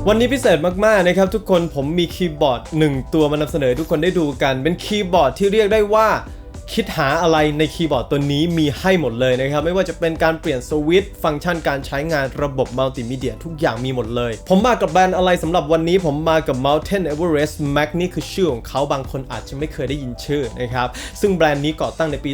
วันนี้พิเศษมากๆนะครับทุกคนผมมีคีย์บอร์ด1ตัวมานำเสนอทุกคนได้ดูกันเป็นคีย์บอร์ดที่เรียกได้ว่าคิดหาอะไรในคีย์บอร์ดตัวนี้มีให้หมดเลยนะครับไม่ว่าจะเป็นการเปลี่ยนสวิตช์ฟังก์ชันการใช้งานระบบมัลติมีเดียทุกอย่างมีหมดเลยผมมากับแบรนด์อะไรสำหรับวันนี้ผมมากับ Mountain Everest Max นี่คือชื่อของเขาบางคนอาจจะไม่เคยได้ยินชื่อนะครับซึ่งแบรนด์นี้ก่อตั้งในปี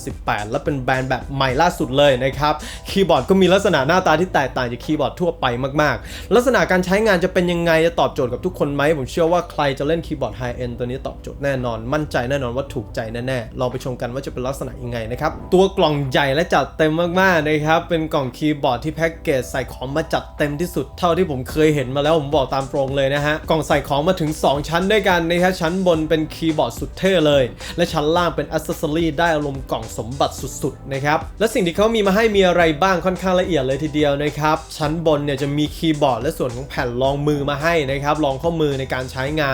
2018 และเป็นแบรนด์แบบใหม่ล่าสุดเลยนะครับคีย์บอร์ดก็มีลักษณะหน้าตาที่แตกต่างจากคีย์บอร์ดทั่วไปมากๆลักษณะการใช้งานจะเป็นยังไงจะตอบโจทย์กับทุกคนไหมผมเชื่อว่าใครจะเล่นคีย์บอร์ดไฮเอ็นด์ตัวนี้ตอบโจทย์แน่นอนมั่นใจแน่นอนว่าถูกใจแน่ๆลองไปชมกันว่าจะเป็นลักษณะยังไงนะครับตัวกล่องใหญ่และจัดเต็มมากๆนะครับเป็นกล่องคีย์บอร์ดที่แพ็กเกจใส่ของมาจัดเต็มที่สุดเท่าที่ผมเคยเห็นมาแล้วผมบอกตามตรงเลยนะฮะกล่องใส่ของมาถึง2ชั้นด้วยกันนะครับชั้นบนเป็นคีย์บอร์ดสุดเท่เลยและชั้นล่างเป็นอัซเซอรี่ได้อารมณ์กล่องสมบัติสุดๆนะครับและสิ่งที่เขามีมาให้มีอะไรบ้างค่อนข้างละเอียดเลยทีเดียวนะครับชั้นบนเนี่ยจะมีคีย์บอร์ดและส่วนของแผ่นรองมือมาให้นะครับรองข้อมือในการใช้งา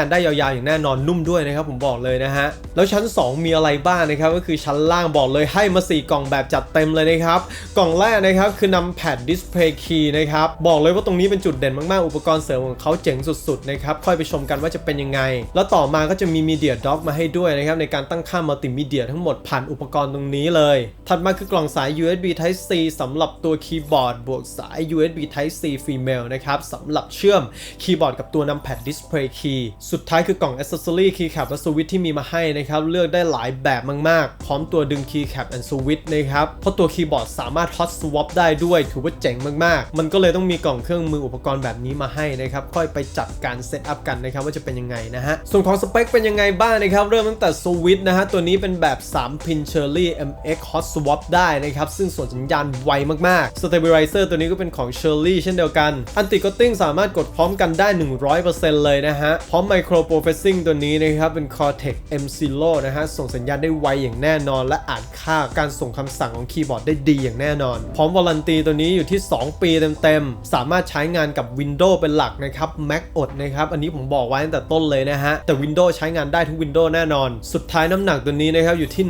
นได้ยาวๆอย่างแน่นอนนุ่มด้วยนะครับผมบอกเลยนะฮะแล้วชั้น2มีอะไรบ้างนะครับก็คือชั้นล่างบอกเลยให้มา4กล่องแบบจัดเต็มเลยนะครับกล่องแรกนะครับคือนำแพดดิสเพลย์คีย์นะครับบอกเลยว่าตรงนี้เป็นจุดเด่นมากๆอุปกรณ์เสริมของเขาเจ๋งสุดๆนะครับค่อยไปชมกันว่าจะเป็นยังไงแล้วต่อมาก็จะมีมีเดียด็อกมาให้ด้วยนะครับในการตั้งค่ามัลติมีเดียทั้งหมดผ่านอุปกรณ์ตรงนี้เลยถัดมาคือกล่องสาย USB Type C สำหรับตัวคีย์บอร์ดบวกสาย USB Type C Female นะครับสำหรับเชื่อมคีย์บอร์ดกับตัวนำแพดดิสเพลย์คีย์สุดท้ายคือกล่อง Accessory Keycap และสวิตช์ที่มีมาให้นะครับเลือกได้หลายแบบมากๆพร้อมตัวดึง Keycap and Switch นะครับเพราะตัวคีย์บอร์ดสามารถ Hot Swap ได้ด้วยถือว่าเจ๋งมากๆมันก็เลยต้องมีกล่องเครื่องมืออุปกรณ์แบบนี้มาให้นะครับค่อยไปจัดการเซตอัพกันนะครับว่าจะเป็นยังไงนะฮะส่วนของสเปคเป็นยังไงบ้างนะครับเริ่มตั้งแต่สวิตช์นะฮะตัวนี้เป็นแบบ3 พิน Cherry MX Hot Swap ได้นะครับซึ่งส่วนสัญญาณไวมากๆ Stabilizer ตัวนี้ก็เป็นของ Cherry เช่นเดียวกัน Anti Ghosting สามารถกดพร้อมกันได้ 100% เลยนะฮะพร้อม Micro Processing ตัวนี้นะครับเป็น Cortex M0 นะฮะส่งสัญญาณได้ไวอย่างแน่นอนและอ่านค่าการส่งคำสั่งของคีย์บอร์ดได้ดีอย่างแน่นอนพร้อมวารันตีตัวนี้อยู่ที่2 ปีเต็มๆสามารถใช้งานกับ Windows เป็นหลักนะครับ Mac อดนะครับอันนี้ผมบอกไว้ตั้งแต่ต้นเลยนะฮะแต่ Windows ใช้งานได้ทุก Windows แน่นอนสุดท้ายน้ำหนักตัวนี้นะครับอยู่ที่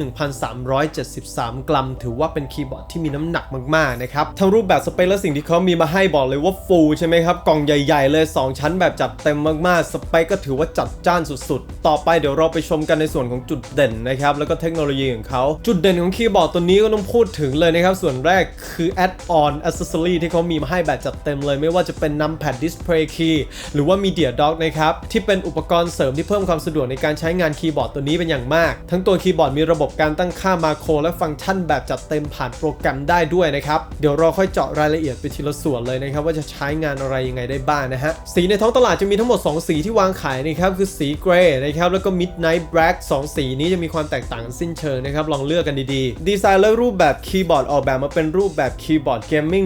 1,373 กรัมถือว่าเป็นคีย์บอร์ดที่มีน้ำหนักมากๆนะครับทั้งรูปแบบสเปคและสิ่งที่เขามีมาให้บอกเลยว่า Full ใช่ไหมครับกล่องใหญ่ๆเลย2ชั้นแบบจัดเต็มมากๆสเปคก็ถือว่าจัดจ้านสุดๆต่อไปเดี๋ยวเราไปชมกันในส่วนของจุดเด่นนะครับแล้วก็เทคโนโลยีของเขาจุดเด่นของคีย์บอร์ดตัวนี้ก็ต้องพูดถึงเลยนะครับส่วนแรกคือ Add-on Accessory ที่เขามีมาให้แบบจัดเต็มเลยไม่ว่าจะเป็น Numpad Display Key หรือว่า Media Dock นะครับที่เป็นอุปกรณ์เสริมที่เพิ่มความสะดวกในการใช้งานคีย์บอร์ดตัวนี้เป็นอย่างมากทั้งตัวคีย์บอร์ดมีระบบการตั้งค่ามาโครและฟังก์ชันแบบจัดเต็มผ่านโปรแกรมได้ด้วยนะครับเดี๋ยวเราค่อยเจาะรายละเอียดไปทีละส่วนเลยนะครับว่าจะใช้งานอะไรยังไงได้บ้างนะฮะสีในท้องตลาดจะมีทั้งหมด2สีที่วางขายนะครับคือสีเกรย์นะครับแล้วก็ Midnight Black 2สีนี้จะมีความแตกต่างกันสิ้นเชิงนะครับลองเลือกกันดีๆดีไซน์และรูปแบบคีย์บอร์ดออกแบบมาเป็นรูปแบบคีย์บอร์ดเกมมิ่ง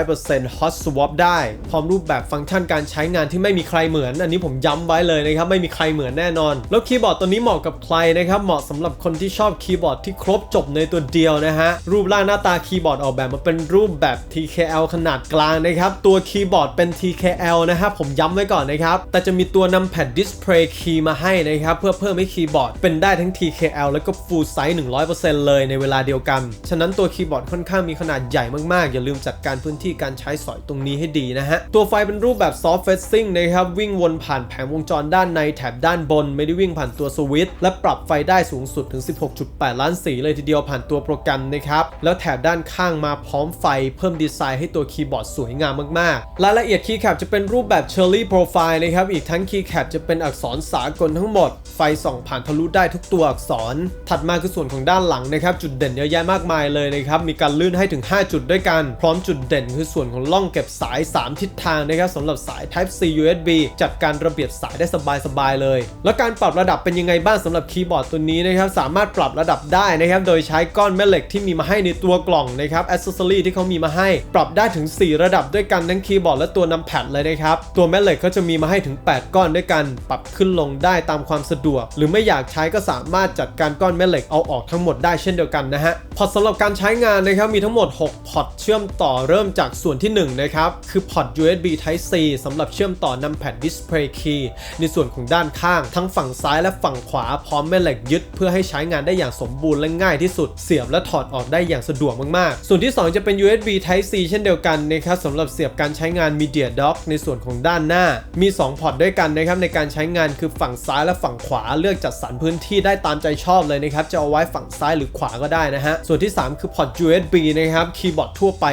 100% Hot Swap ได้พร้อมรูปแบบฟังก์ชันการใช้งานที่ไม่มีใครเหมือนอันนี้ผมย้ำไว้เลยนะครับไม่มีใครเหมือนแน่นอนแล้วคีย์บอร์ดตัวนี้เหมาะกับใครนะครับเหมาะสำหรับคนที่ชอบคีย์บอร์ดที่ครบจบในตัวเดียวนะฮะรูปร่างหน้าตาคีย์บอร์ดออกแบบมาเป็นรูปแบบ TKL ขนาดกลางนะครับตัวคีย์บอร์ดเป็น TKL นะครับผมย้ำไว้ก่อนนะครับแต่จะมีตัวนำแผ่น Display Key มาให้นะครับเพื่อเพิ่มให้คีย์บอร์ดเป็นได้ทั้ง TKL แล้วก็ Full Size 100% เลยในเวลาเดียวกันฉะนั้นตัวคีย์บอร์ดค่อนข้างมีขนาดใหญ่มากๆอย่าลืมจัดการพื้นที่การใช้สอยตรงนี้ให้ดีนะฮะตัวไฟเป็นรูปแบบ Soft Facing นะครับวิ่งวนผ่านแผงวงจรด้านในแถบด้านบนไม่ได้วิ่งผ่านตัวสวิตช์และปรับไฟได้สูงสุดถึง 16.8 ล้านสีเลยทีเดียวผ่านตัวโปรแกรมนะครับแล้วแถบด้านข้างมาพร้อมไฟเพิ่มดีไซน์ให้ตัวคีย์บอร์ดสวยงามมากๆรายละเอียดคีย์แคปจะเป็นรูปแบบ Cherry Profile นะครับอีกทั้งคีย์แคปจะเป็นอักษรสากลทั้งหมดไฟส่องผ่านทะลุได้ทุกตัวอักษรถัดมาคือส่วนของด้านหลังนะครับจุดเด่นเยอะแยะมากมายเลยนะครับมีการลื่นให้ถึง5จุดด้วยกันพร้อมจุดเด่นคือส่วนของล่องเก็บสาย3ทิศทางนะครับสำหรับสาย Type C USB จัดการระเบียบสายได้สบายๆเลยแล้วการปรับระดับเป็นยังไงบ้างสำหรับคีย์บอร์ดตัวนี้นะครับสามารถปรับระดับได้นะครับโดยใช้ก้อนแม่เหล็กที่มีมาให้ในตัวกล่องนะครับแอ c เซสซอรี่ที่เขามีมาให้ปรับได้ถึง4ระดับด้วยกันทั้งคีย์บอร์ดและตัวนำแพดเลยนะครับตัวแม่เหล็กเขาจะมีมาให้ถึง8ก้อนด้วยกันปรับขึ้นลงได้ตามความสะดวกหรือไม่อยากใช้ก็สามารถจัดการก้อนแม่เหล็กเอาออกทั้งหมดได้เช่นเดียวกันนะฮะ พอร์ตสำหรับการใช้งานนะครับมีทั้งหมด6พอร์ตเชื่อมต่อเริ่มจากส่วนที่1นะครับคือพอร์ต USB Type C สำหรับเชื่อมต่อ Numpad Display Key ในส่วนของด้านข้างทั้งฝั่งซ้ายและฝั่งขวาพร้อมแม่เหล็กยึดเพื่อให้ใช้งานได้อย่างสมบูรณ์และง่ายที่สุดเสียบและถอดออกได้อย่างสะดวกมากๆส่วนที่2จะเป็น USB Type C เช่นเดียวกันนะครับสำหรับเสียบการใช้งาน Media Dock ในส่วนของด้านหน้ามี2พอร์ตด้วยกันนะครับในการใช้งานคือฝั่งซ้ายและฝั่งขวาเลือกจัดสรรพื้นที่ได้ตามใจชอบเลยนะครับจะเอาไว้ฝั่งซ้ายหรือขวาก็ได้นะฮะส่วนที่3คือพอร์ต USB นะครับคีย์บอร์ดทั่วไป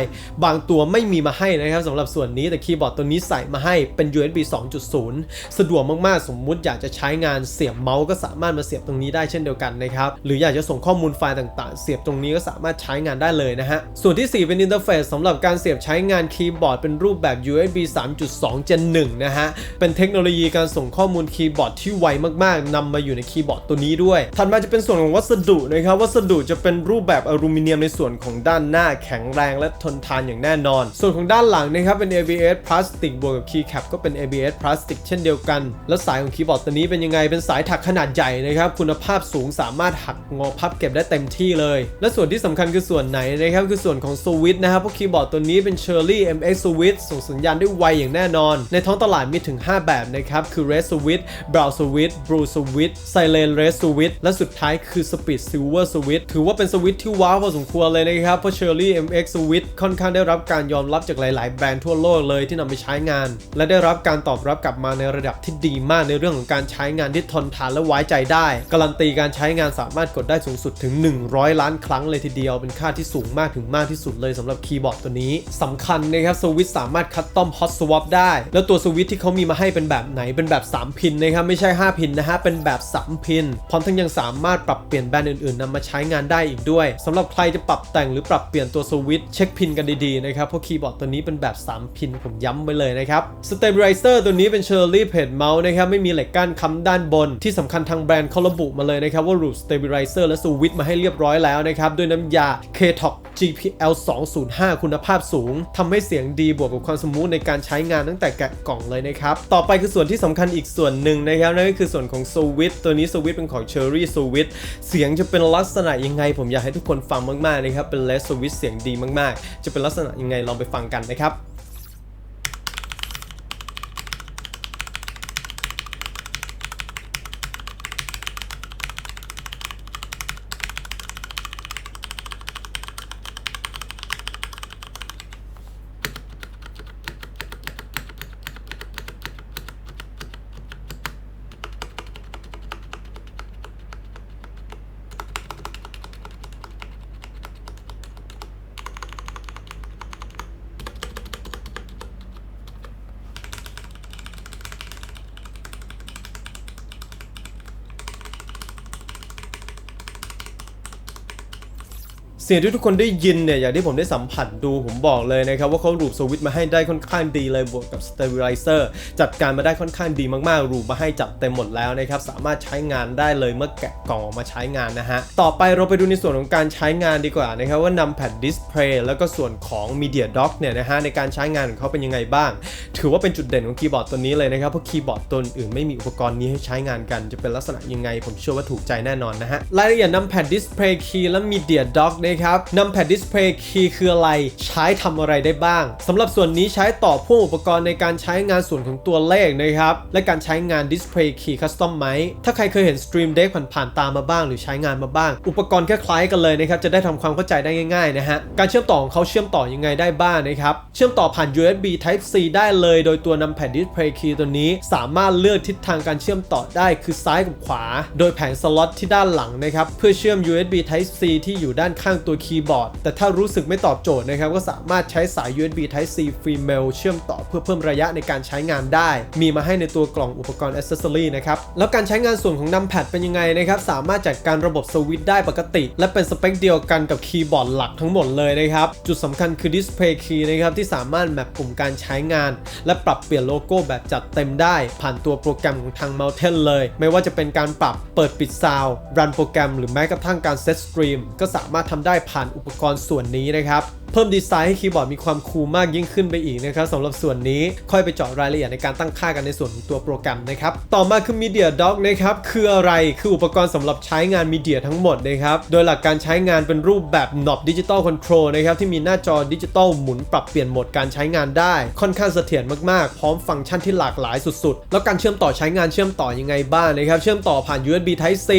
บางตัวไม่มีมาให้นะครับสำหรับส่วนนี้แต่คีย์บอร์ดตัวนี้ใส่มาให้เป็น USB 2.0 สะดวกมากๆสมมุติอยากจะใช้งานเสียบเมาส์ก็สามารถมาเสียบตรงนี้ได้เช่นเดียวกันนะครับหรืออยากจะส่งข้อมูลไฟล์ต่างๆเสียบตรงนี้ก็สามารถใช้งานได้เลยนะฮะส่วนที่4เป็นอินเทอร์เฟซสำหรับการเสียบใช้งานคีย์บอร์ดเป็นรูปแบบ USB 3.2 Gen 1 นะฮะเป็นเทคโนโลยีการส่งข้อมูลคีย์บอร์ดที่ไวมากๆนำมาอยู่ในคีย์บอร์ดตัวนี้ด้วยถัดมาจะเป็นส่วนของวัสดุนะครับวัสดุจะเป็นรูปแบบอลูมิเนียมในส่วนของด้านหน้าแข็งแรงและทนทานอย่างแน่นอนส่วนของด้านหลังนะครับเป็น ABS พลาสติกบวกกับคีย์แคปก็เป็น ABS พลาสติกเช่นเดียวกันแล้วสายของคีย์บอร์ดตัวนี้เป็นยังไงเป็นสายถักขนาดใหญ่นะครับคุณภาพสูงสามารถหักงอพับเก็บได้เต็มที่เลยและส่วนที่สำคัญคือส่วนไหนนะครับคือส่วนของสวิตช์นะครับเพราะคีย์บอร์ดตัวนี้เป็น Cherry MX Switch ส่งสัญญาณได้ไวอย่างแน่นอนในท้องตลาดมีถึง5แบบนะครับคือ Red Switch Brown Switch Blue Switch Silent Red Switch และสุดท้ายคือ Speed Silver Switch ถือว่าเป็นสวิตช์ที่ว้าวพอสมควรเลยนะครับเพราะ Cherry MX Switch ค่อนข้างได้รับการยอมรับจากหลายๆแบรนด์ทั่วโลกเลยที่นำไปใช้งานและได้รับการตอบรับกลับมาในระดับที่ดีมากในเรื่องของการใช้งานที่ทนทานและไว้ใจได้การันตีการใช้งานสามารถกดได้สูงสุดถึง100 ล้านครั้งเลยทีเดียวเป็นค่าที่สูงมากถึงมากที่สุดเลยสำหรับคีย์บอร์ดตัวนี้สำคัญนะครับสวิตช์สามารถคัสตอมฮอตสวอปได้แล้วตัวสวิตช์ที่เขามีมาให้เป็นแบบไหนเป็นแบบ3พินนะครับไม่ใช่5พินนะฮะเป็นแบบ3พินพร้อมทั้งยังสามารถปรับเปลี่ยนแบรนด์อื่นๆนำมาใช้งานได้อีกด้วยสำหรับใครจะปรับแต่งหรือปรับเปลี่ยนตัวสวิตช์เช็คพินกันดีๆนะครับเพราะคีย์บอร์ดตัวนี้เป็นแบบ3พินผมย้ำไว้เลยนะครับสเตเบลไลเซอร์ตัวนี้เป็น Cherry Page Mount นะครับไม่มีเหล็กกั้นค้ำด้านบนที่สำคัญทางแบรนด์เขาระบุมาเลยนะครับว่า Root Stabilizer และสวิตช์มาให้เรียบร้อยแล้วนะครับด้วยน้ำยา K-Talk GPL 205คุณภาพสูงทำให้เสียงดีบวกกับความสมูทในการใช้งานตั้งแต่แกะกล่องเลยนะครับต่อไปคือส่วนที่สำคัญอีกส่วนหนึ่งนะครับนั่นก็คือส่วนของสวิตช์ตัวนี้สวิตช์เป็นของ Cherry Switch เสียงจะเป็นลักษณะยังไงผมอยากให้ทุกคนฟังมากๆนะครับเป็น LED Switch เสียงดีมากๆจะเป็นลักษณะยังไงลองไปฟังกันนะครับเสียงที่ทุกคนได้ยินเนี่ยอย่างที่ผมได้สัมผัสดูผมบอกเลยนะครับว่าเขารูปสวิตช์มาให้ได้ค่อนข้างดีเลยบวกกับ Stabilizer จัดการมาได้ค่อนข้างดีมากๆรูปมาให้จัดเต็มหมดแล้วนะครับสามารถใช้งานได้เลยเมื่อแกะกล่องออกมาใช้งานนะฮะต่อไปเราไปดูในส่วนของการใช้งานดีกว่านะครับว่านำแผ่น Display แล้วก็ส่วนของ Media Dock เนี่ยนะฮะในการใช้งานของเขาเป็นยังไงบ้างถือว่าเป็นจุดเด่นของคีย์บอร์ดตัวนี้เลยนะครับเพราะคีย์บอร์ดตัวอื่นไม่มีอุปกรณ์นี้ให้ใช้งานกันจะเป็นลักษณะยังไงผมเชื่อว่าถูกใจแน่นอนนะฮะรายละเอียดนำแผ่น Display Key และ Media Dock นะครับนำแผ่น Display Key คืออะไรใช้ทำอะไรได้บ้างสำหรับส่วนนี้ใช้ต่อพ่วงอุปกรณ์ในการใช้งานส่วนของตัวเลขนะครับและการใช้งาน Display Key Custom ไหมถ้าใครเคยเห็น Stream Deck ผ่านๆตามมาบ้างหรือใช้งานมาบ้างอุปกรณ์คล้ายๆกันเลยนะครับจะได้ทำความเข้าใจได้ง่ายๆนะฮะการเชื่อมต่อของเขาเชื่อมต่อยังไงได้บ้างนะครับเชื่อมต่อผ่าน USB Type C ได้เลยโดยตัวนำแผ่น Display Key ตัวนี้สามารถเลือกทิศทางการเชื่อมต่อได้คือซ้ายกับขวาโดยแผงสล็อตที่ด้านหลังนะครับเพื่อเชื่อม USB Type C ที่อยู่ด้านข้างตัวคีย์บอร์ดแต่ถ้ารู้สึกไม่ตอบโจทย์นะครับก็สามารถใช้สาย USB Type C Female เชื่อมต่อเพื่อเพิ่มระยะในการใช้งานได้มีมาให้ในตัวกล่องอุปกรณ์ Accessory นะครับแล้วการใช้งานส่วนของนำแพดเป็นยังไงนะครับสามารถจัดการระบบสวิตช์ได้ปกติและเป็นสเปคเดียวกันกับคีย์บอร์ดหลักทั้งหมดเลยนะครับจุดสำคัญคือ Display Key นะครับที่สามารถแมปปุ่มการใช้งานและปรับเปลี่ยนโลโก้แบบจัดเต็มได้ผ่านตัวโปรแกรมของทาง Mountain เลยไม่ว่าจะเป็นการปรับเปิดปิดซาวด์รันโปรแกรมหรือแม้กระทั่งการเซตสตรีมก็สามารถทำได้ผ่านอุปกรณ์ส่วนนี้นะครับ เพิ่มดีไซน์ให้คีย์บอร์ดมีความคูลมากยิ่งขึ้นไปอีกนะครับสำหรับส่วนนี้ค่อยไปเจาะรายละเอียดในการตั้งค่ากันในส่วนของตัวโปรแกรมนะครับต่อมาคือ Media Dock นะครับคืออะไรคืออุปกรณ์สำหรับใช้งานมีเดียทั้งหมดนะครับโดยหลักการใช้งานเป็นรูปแบบ Knob Digital Control นะครับที่มีหน้าจอดิจิตอลหมุนปรับเปลี่ยนโหมดการใช้งานได้ค่อนข้างเสถียรมากๆพร้อมฟังก์ชันที่หลากหลายสุดๆแล้วการเชื่อมต่อใช้งานเชื่อมต่อยังไงบ้างนะครับเชื่อมต่อผ่าน USB Type C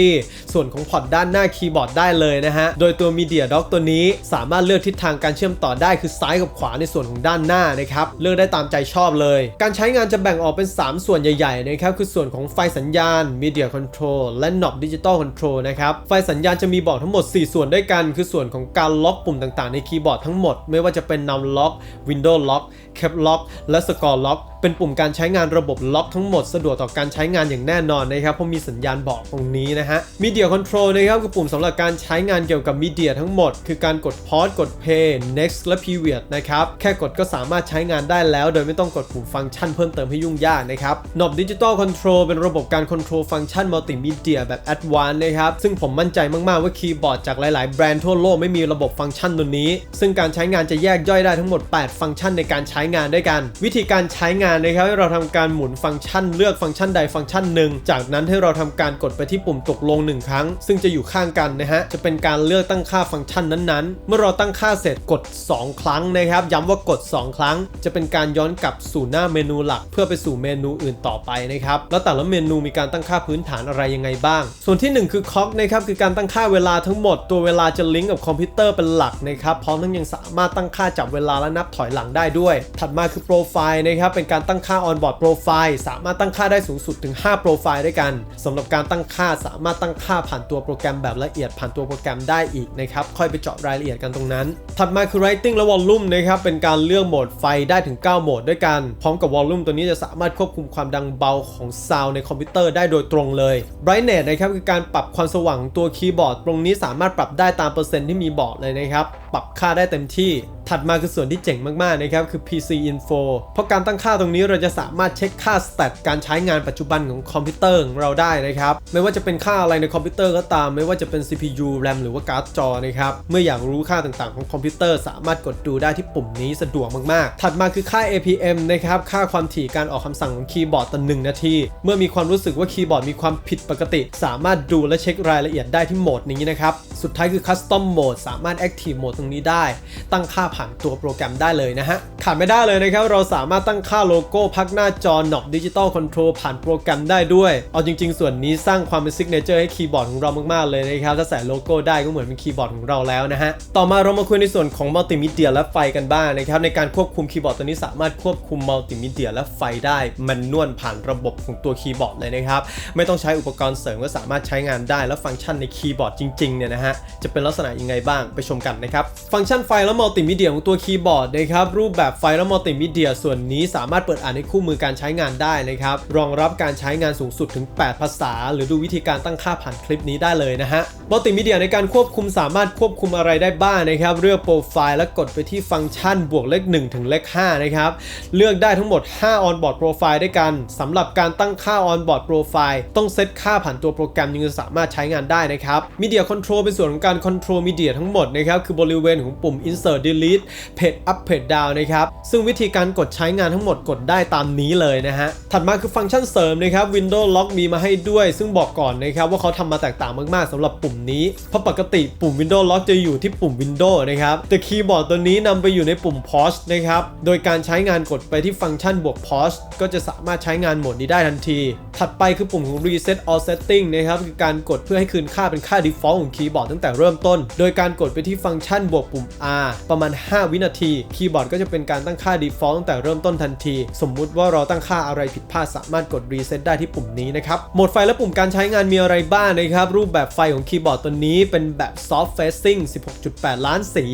ส่วนของพอร์ตด้านหน้าคีย์บอร์ดได้เลยนะฮะโดยตัว Media Dock ตัวนี้สามารถเลือกทิศทางการเชื่อมต่อได้คือซ้ายกับขวาในส่วนของด้านหน้านะครับเลือกได้ตามใจชอบเลยการใช้งานจะแบ่งออกเป็น3ส่วนใหญ่ๆนะครับคือส่วนของไฟสัญญาณ Media Control และ Knob Digital Control นะครับไฟสัญญาณจะมีบอกทั้งหมด4ส่วนด้วยกันคือส่วนของการล็อกปุ่มต่างๆในคีย์บอร์ดทั้งหมดไม่ว่าจะเป็น Num Lock Window Lock Cap Lock และ Scroll Lock เป็นปุ่มการใช้งานระบบล็อกทั้งหมดสะดวกต่อการใช้งานอย่างแน่นอนนะครับเพราะมีสัญญาณบอกตรงนี้นะฮะ Media Control นะครับคือปุ่มสำหรับการใช้งานเกี่ยวกับมีเดียทั้งหมดคือการกด Pause กด Play Next และ Period นะครับแค่กดก็สามารถใช้งานได้แล้วโดยไม่ต้องกดปุ่มฟังก์ชันเพิ่มเติมให้ยุ่งยากนะครับ Knob Digital Control เป็นระบบการคอนโทรลฟังก์ชันมัลติมีเดียแบบ Advanced นะครับซึ่งผมมั่นใจมากๆว่าคีย์บอร์ดจากหลายๆแบรนด์ทั่วโลกไม่มีระบบฟังก์ชันตัวนี้ซึ่งการใช้งานจะแยกย่อยได้ทั้งหมด8ฟังก์ชันในการใช้งานด้วยกันวิธีการใช้งานนะครับให้เราทำการหมุนฟังก์ชันเลือกฟังก์ชันใดฟังก์ชันหนึ่งจากนั้นให้เราทำการกดไปที่ปุ่มตกลง1ครั้งซึ่งจะอยู่ข้างกันนะฮะจะเป็นการเลือกตั้งค่าฟังก์ชันนั้นๆเมื่อเราตั้งค่าเสร็จกด2ครั้งนะครับย้ำว่ากด2ครั้งจะเป็นการย้อนกลับสู่หน้าเมนูหลักเพื่อไปสู่เมนูอื่นต่อไปนะครับแล้วแต่ละเมนูมีการตั้งค่าพื้นฐานอะไรยังไงบ้างส่วนที่1คือ Clock นะครับคือการตั้งค่าเวลาทั้งหมดตัวเวลาจะลิงก์กับคอมพิวเตอร์เป็นหลักนะครับพร้อมทั้งยังสามารถตั้งค่าจับเวลาและนับถอยหลังได้ด้วยถัดมาคือ Profile นะครับเป็นการตั้งค่า On-board Profile สามารถตั้งค่าได้สูงสุดถึง5 Profile ด้วยกันสำหรับการตั้งค่าสามารถตั้งค่าผ่านตัวโปรแกรมแบบละเอียดผ่านตัวโปรแกรมได้อีกนะครับค่อยไปเจาะรายละเอียดกันตรงนั้นถัดมาคือ Lighting และ Volume นะครับเป็นการเลือกโหมดไฟได้ถึง9โหมดด้วยกันพร้อมกับ Volume ตัวนี้จะสามารถควบคุมความดังเบาของซาวด์ในคอมพิวเตอร์ได้โดยตรงเลย Brightness นะครับคือการปรับความสว่างของตัวคีย์บอร์ดตรงนี้สามารถปรับได้ตามเปอร์เซ็นต์ที่มีบอกเลยนะครับปรับค่าได้เต็มที่ถัดมาคือส่วนที่เจ๋งมากๆนะครับคือ PC Info เพราะการตั้งค่าตรงนี้เราจะสามารถเช็คค่าสแตทการใช้งานปัจจุบันของคอมพิวเตอร์ของเราได้นะครับไม่ว่าจะเป็นค่าอะไรในคอมพิวเตอร์ก็ตามไม่ว่าจะเป็น CPU RAM หรือว่าการ์ดจอนะครับเมื่ออยากรู้ค่าต่างๆของคอมพิวเตอร์สามารถกดดูได้ที่ปุ่มนี้สะดวกมากๆถัดมาคือค่า APM นะครับค่าความถี่การออกคำสั่งของคีย์บอร์ดต่อ1นาทีเมื่อมีความรู้สึกว่าคีย์บอร์ดมีความผิดปกติสามารถดูและเช็ครายละเอียดได้ที่โหมดนี้นะครับสุดท้ายคือ Custom Mode สามารถ Active Mode ตรงนี้ได้ตั้งค่าผ่านตัวโปรแกรมได้เลยนะฮะขาดไม่ได้เลยนะครับเราสามารถตั้งค่าโลโก้พักหน้าจอ Knob Digital Control ผ่านโปรแกรมได้ด้วยเอาจริงๆส่วนนี้สร้างความเป็นซิกเนเจอร์ให้คีย์บอร์ดของเรามากๆเลยนะครับถ้าใส่โลโก้ได้ก็เหมือนเป็นคีย์บอร์ดของเราแล้วนะฮะต่อมาเรามาคุยในส่วนของมัลติมีเดียและไฟกันบ้างนะครับในการควบคุมคีย์บอร์ดตัวนี้สามารถควบคุมมัลติมีเดียและไฟได้แมนนวลผ่านระบบของตัวคีย์บอร์ดเลยนะครับไม่ต้องใช้อุปกรณ์เสริมก็สามารถใช้งานได้แล้วฟังก์ชันในคีย์บอร์ดจริงๆเนี่ยนะฮะจะเป็นลักษณะยังไงบ้างไปชมกันนะครับฟังก์ชันไฟและมัลติมีเดียของตัวคีย์บอร์ดนะครับรูปแบบไฟและมัลติมีเดียส่วนนี้สามารถเปิดอ่านในคู่มือการใช้งานได้นะครับรองรับการใช้งานสูงสุดถึง8ภาษาหรือดูวิธีการตั้งค่าผ่านคลิปนี้ได้เลยนะฮะมัลติมีเดียในการควบคุมสามารถควบคุมอะไรได้บ้างนะครับเลือกโปรไฟล์และกดไปที่ฟังก์ชันบวกเลข1ถึงเลข5นะครับเลือกได้ทั้งหมด5 On-board Profile ด้วยกันสำหรับการตั้งค่า On-board Profile ต้องเซตค่าผ่านตัวโปรแกรมยังจะสามารถใช้งานได้นะครับ Media Control เป็นส่วนของการ Control Media ทั้งหมดนะครับคือบริเวณของปุ่ม Insert Delete Page Up Page Down นะครับซึ่งวิธีการกดใช้งานทั้งหมดกดได้ตามนี้เลยนะฮะถัดมาคือฟังก์ชันเสริมนะครับ Window Lock มีมาให้ด้วยซึ่งบอกก่อนนะครับว่าเขาทำมาแตกต่างมากๆสำหรับปุ่มนี้เพราะปกติปุ่ม Window Lock จะอยู่ที่ปุ่ม Window นะครับแต่คีย์บอร์ดตัวนี้นำไปอยู่ในปุ่ม Pause นะครับโดยการใช้งานกดไปที่ฟังก์ชันบวก Pause ก็จะสามารถใช้งานโหมดนี้ได้ทันทีถัดไปคือปุ่มของ Reset All Setting นะครับคือการกดเพื่อให้คืนค่าเป็นค่า Default ของคีย์บอร์ดตั้งแต่เริ่มต้นโดยการกดไปที่ฟังก์ชันบวกปุ่ม R ประมาณ5วินาทีคีย์บอร์ดก็จะเป็นการตั้งค่า Default ตั้งแต่เริ่มต้นทันทีสมมุติว่าเราตั้งค่าอะไรผิดพลาดสามารถกด Reset ได้ที่ปุ่มนี้นะครับโหมดไฟและปุ่มการใช้งานมีอะไรบ้างนะครับรูปแบบไฟของคีย์บอร์ดตัวนี้เป็นแบบ Soft Facing 16.8 ล้านสี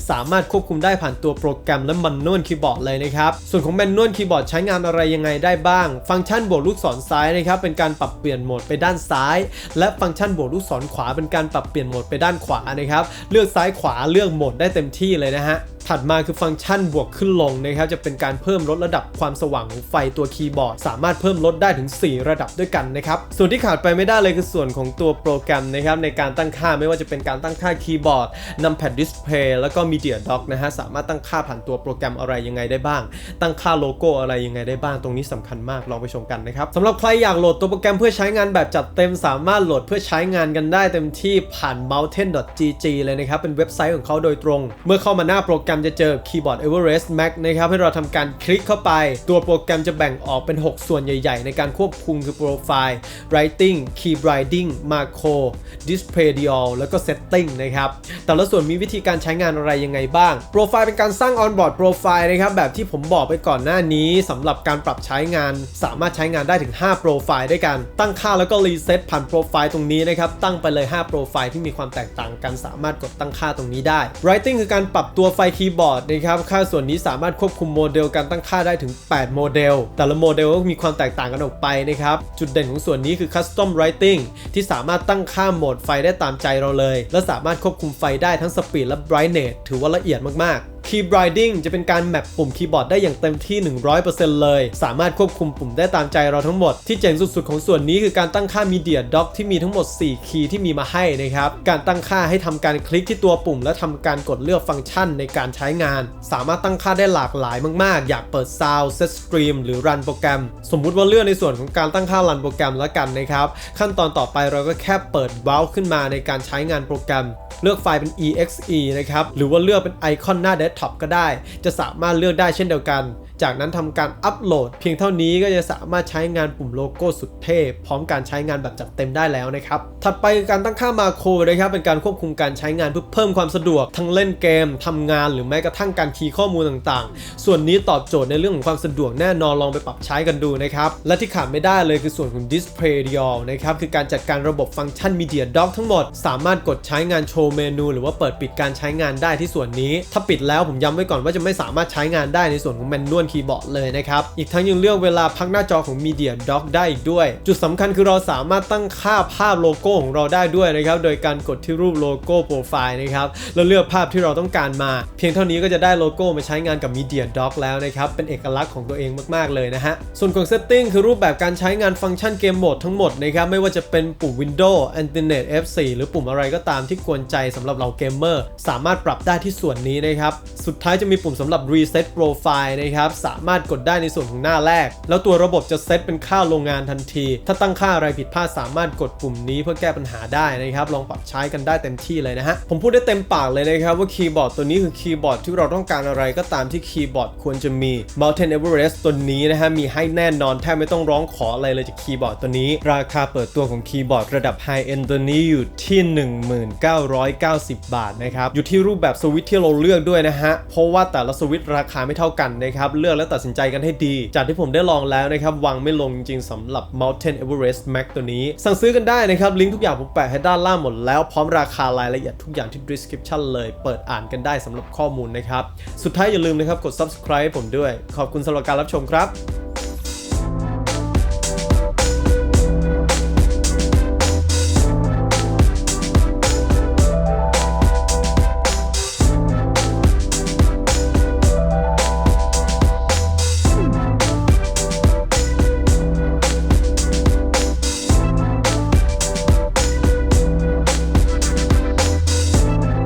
สามารถควบคุมได้ผ่านตัวโปรแกรมและแมนนวลคีย์บอร์ดเลยนะครับส่วนของแมนนวลคีย์บอร์ดใช้งานอะไรยังไงได้บ้างฟังก์ชันบวกลูกศรซ้ายนะครับเป็นการปรับเปลี่ยนโหมดไปด้านซ้ายและฟังก์ชันบวกลูกศรขวาเป็นการปรับเปลี่ยนโหมดไปด้านขวานะครับเลือกซ้ายขวาเลือกโหมดได้เต็มที่เลยนะฮะถัดมาคือฟังก์ชันบวกขึ้น ลงนะครับจะเป็นการเพิ่มลดระดับความสว่างของไฟตัวคีย์บอร์ดสามารถเพิ่มลดได้ถึง4ระดับด้วยกันนะครับส่วนที่ขาดไปไม่ได้เลยคือส่วนของตัวโปรแกรมนะครับในการตั้งค่าไม่ว่าจะเป็นการตั้งค่าคีย์บอร์ด numpad display แล้วก็ media dock นะฮะสามารถตั้งค่าผ่านตัวโปรแกรมอะไรยังไงได้บ้างตั้งค่าโลโก้อะไรยังไงได้บ้างตรงนี้สำคัญมากลองไปชมกันนะครับสำหรับใครอยากโหลดตัวโปรแกรมเพื่อใช้งานแบบจัดเต็มสามารถโหลดเพื่อใช้งานกันได้เต็มที่ผ่าน mountain.gg เลยนะครับเป็นเว็บไซต์ของเขาโดยตรงเมื่อเข้ามาหน้าโปรแกรมจะเจอ keyboard Everest Mac นะครับให้เราทำการคลิกเข้าไปตัวโปรแกรมจะแบ่งออกเป็น6ส่วนใหญ่ๆในการควบคุมคือ Profile Writing Key Binding Macro Display Dial แล้วก็ Setting นะครับแต่ละส่วนมีวิธีการใช้งานอะไรยังไงบ้าง Profile เป็นการสร้าง onboard profile นะครับแบบที่ผมบอกไปก่อนหน้านี้สำหรับการปรับใช้งานสามารถใช้งานได้ถึง5 Profile ด้วยกันตั้งค่าแล้วก็ Reset ผ่าน Profile ตรงนี้นะครับตั้งไปเลย5 Profile ที่มีความแตกต่างกันสามารถกดตั้งค่าตรงนี้ได้ Writing คือการปรับตัวไฟคีย์บอร์ดนะครับค่าส่วนนี้สามารถควบคุมโมเดลการตั้งค่าได้ถึง8โมเดลแต่ละโมเดลก็มีความแตกต่างกันออกไปนะครับจุดเด่นของส่วนนี้คือ Custom Writing ที่สามารถตั้งค่าโหมดไฟได้ตามใจเราเลยและสามารถควบคุมไฟได้ทั้ง Speed และ Brightness ถือว่าละเอียดมากๆKey Binding จะเป็นการแมปปุ่มคีย์บอร์ดได้อย่างเต็มที่ 100% เลยสามารถควบคุมปุ่มได้ตามใจเราทั้งหมดที่เจ๋งสุดๆของส่วนนี้คือการตั้งค่า Media Dock ที่มีทั้งหมด4คีย์ที่มีมาให้นะครับการตั้งค่าให้ทำการคลิกที่ตัวปุ่มและทำการกดเลือกฟังก์ชันในการใช้งานสามารถตั้งค่าได้หลากหลายมากๆอยากเปิด Sound Set Stream หรือ Run โปรแกรมสมมุติว่าเลือกในส่วนของการตั้งค่า Run โปรแกรมแล้วกันนะครับขั้นตอนต่อไปเราก็แค่เปิด Browse ขึ้นมาในการใช้งานโปรแกรมเลือกไฟล์เป็น exe นะครับหรือว่าเลือกเป็นไอคอนหน้าเดสก์ท็อปก็ได้จะสามารถเลือกได้เช่นเดียวกันจากนั้นทำการอัปโหลดเพียงเท่านี้ก็จะสามารถใช้งานปุ่มโลโก้สุดเท่พร้อมการใช้งานแบบจัดเต็มได้แล้วนะครับถัดไปคือการตั้งค่ามาโครนะครับเป็นการควบคุมการใช้งานเพื่อเพิ่มความสะดวกทั้งเล่นเกมทำงานหรือแม้กระทั่งการคีย์ข้อมูลต่างๆส่วนนี้ตอบโจทย์ในเรื่องของความสะดวกแน่นอนลองไปปรับใช้กันดูนะครับและที่ขาดไม่ได้เลยคือส่วนของ Display Dial นะครับคือการจัดการระบบฟังก์ชัน Media Dock ทั้งหมดสามารถกดใช้งานโชว์เมนูหรือว่าเปิดปิดการใช้งานได้ที่ส่วนนี้ถ้าปิดแล้วผมย้ำไว้ก่อนว่าจะไม่สามารถใช้งานได้ในส่วนของแมนนวลคีย์บอร์ดเลยนะครับอีกทั้งยังเลือกเวลาพักหน้าจอของ Media Dock ได้อีกด้วยจุดสำคัญคือเราสามารถตั้งค่าภาพโลโก้ของเราได้ด้วยนะครับโดยการกดที่รูปโลโก้โปรไฟล์นะครับแล้วเลือกภาพที่เราต้องการมาเพียงเท่านี้ก็จะได้โลโก้มาใช้งานกับ Media Dock แล้วนะครับเป็นเอกลักษณ์ของตัวเองมากๆเลยนะฮะส่วนของ Setting คือรูปแบบการใช้งานฟังก์ชันเกมโหมดทั้งหมดนะครับไม่ว่าจะเป็นปุ่ม Windows Internet F4 หรือปุ่มอะไรก็ตามที่กวนใจสำหรับเราเกมเมอร์สามารถปรับได้ที่ส่วนนี้นะครับสุดท้ายจะมีปุ่มสำหรับ Reset Profile นะครับสามารถกดได้ในส่วนของหน้าแรกแล้วตัวระบบจะเซตเป็นค่าโรงงานทันทีถ้าตั้งค่าอะไรผิดพลาดสามารถกดปุ่มนี้เพื่อแก้ปัญหาได้นะครับลองปรับใช้กันได้เต็มที่เลยนะฮะผมพูดได้เต็มปากเลยนะครับว่าคีย์บอร์ดตัวนี้คือคีย์บอร์ดที่เราต้องการอะไรก็ตามที่คีย์บอร์ดควรจะมี Mountain Everest ตัวนี้นะฮะมีให้แน่นอนแทบไม่ต้องร้องขออะไรเลยจากคีย์บอร์ดตัวนี้ราคาเปิดตัวของคีย์บอร์ดระดับ High End ตัวนี้อยู่ที่ 1990 บาทนะครับอยู่ที่รูปแบบสวิตช์ที่เราเลือกด้วยนะฮะเพราะว่าแต่ละสวิตช์ราคาไม่เท่ากันนะครับเลือกและตัดสินใจกันให้ดีจากที่ผมได้ลองแล้วนะครับวางไม่ลงจริงๆสำหรับ Mountain Everest Mac ตัวนี้สั่งซื้อกันได้นะครับลิงก์ทุกอย่างผมแปะให้ด้านล่างหมดแล้วพร้อมราคารายละเอียดทุกอย่างที่ description เลยเปิดอ่านกันได้สำหรับข้อมูลนะครับสุดท้ายอย่าลืมนะครับกด subscribe ผมด้วยขอบคุณสำหรับการรับชมครับ